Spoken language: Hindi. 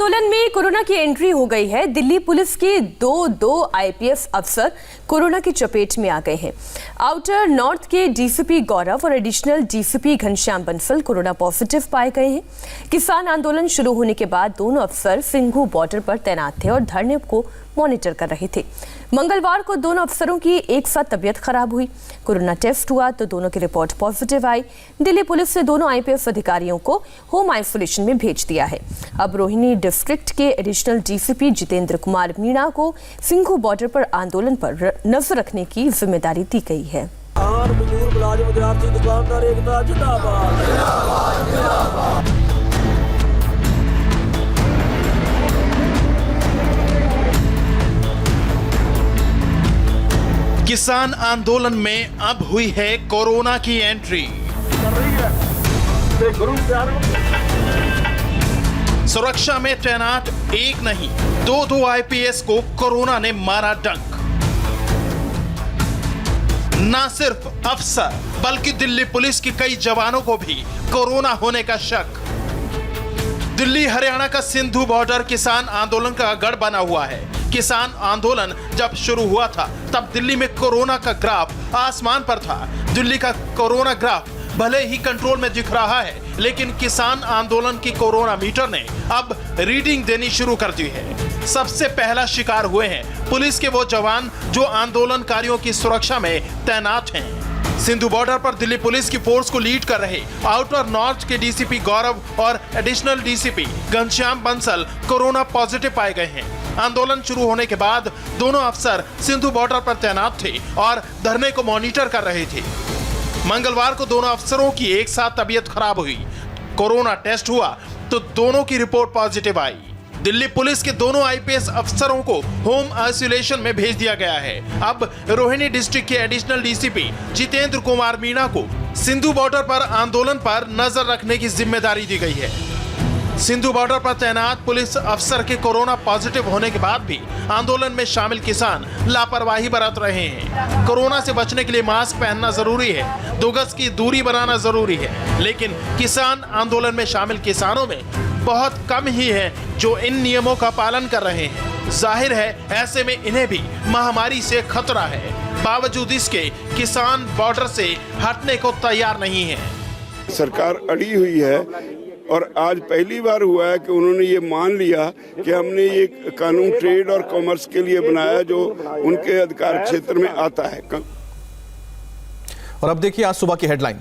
आंदोलन में कोरोना की एंट्री हो गई है। दिल्ली पुलिस के दो आईपीएस अफसर कोरोना की चपेट में आ गए हैं। आउटर नॉर्थ के डीसीपी गौरव और additional DCP Ghanshyam Bansal corona positive पाए गए हैं। किसान आंदोलन शुरू होने के बाद दोनों अफसर सिंघू बॉर्डर पर तैनात थे और धरने को मॉनिटर कर रहे थे। मंगलवार को दोनों अफसरों की एक साथ तबीयत खराब हुई। कोरोना टेस्ट हुआ तो दोनों की रिपोर्ट पॉजिटिव आई। दिल्ली पुलिस ने दोनों आईपीएस अधिकारियों को होम आइसोलेशन में भेज दिया है। अब रोहिणी डिस्ट्रिक्ट के एडिशनल डीसीपी जितेंद्र कुमार मीणा को सिंघू बॉर्डर पर आंदोलन पर नजर रखने की जिम्मेदारी दी गई है। किसान आंदोलन में अब हुई है कोरोना की एंट्री। सुरक्षा में तैनात एक नहीं दो आईपीएस को कोरोना ने मारा डंक। न सिर्फ अफसर बल्कि दिल्ली पुलिस के कई जवानों को भी कोरोना होने का शक। दिल्ली हरियाणा का सिंधु बॉर्डर किसान आंदोलन का गढ़ बना हुआ है। किसान आंदोलन जब शुरू हुआ था तब दिल्ली में कोरोना का ग्राफ आसमान पर था। दिल्ली का कोरोना ग्राफ भले ही कंट्रोल में दिख रहा है, लेकिन किसान आंदोलन की कोरोना मीटर ने अब रीडिंग देनी शुरू कर दी है। सबसे पहला शिकार हुए हैं पुलिस के वो जवान जो आंदोलनकारियों की सुरक्षा में तैनात हैं। सिंधु बॉर्डर पर दिल्ली पुलिस की फोर्स को लीड कर रहे आउटर नॉर्थ के डीसीपी गौरव और additional DCP Ghanshyam Bansal corona positive पाए गए हैं। आंदोलन शुरू होने के बाद दोनों अफसर सिंधु बॉर्डर पर तैनात थे और धरने को मॉनिटर कर रहे थे। मंगलवार को दोनों अफसरों की एक साथ तबीयत खराब हुई। कोरोना टेस्ट हुआ तो दोनों की रिपोर्ट पॉजिटिव आई। दिल्ली पुलिस के दोनों आईपीएस अफसरों को होम आइसोलेशन में भेज दिया गया है। अब रोहिणी डिस्ट्रिक्ट के एडिशनल डीसीपी जितेंद्र कुमार मीणा को सिंधु बॉर्डर पर आंदोलन पर नजर रखने की जिम्मेदारी दी गई है। सिंधु बॉर्डर पर तैनात पुलिस अफसर के कोरोना पॉजिटिव होने के बाद भी आंदोलन में शामिल किसान लापरवाही बरत रहे हैं। कोरोना से बचने के लिए मास्क पहनना जरूरी है, 2 गज की दूरी बनाना जरूरी है, लेकिन किसान आंदोलन में शामिल किसानों में बहुत कम ही है जो इन नियमों का पालन कर रहे हैं। जाहिर है ऐसे में इन्हें भी महामारी से खतरा है। बावजूद इसके किसान बॉर्डर से हटने को तैयार नहीं है। सरकार अड़ी हुई है और आज पहली बार हुआ है कि उन्होंने ये मान लिया कि हमने ये कानून ट्रेड और कॉमर्स के लिए बनाया जो उनके अधिकार क्षेत्र में आता है। और अब देखिए आज सुबह की हेडलाइन।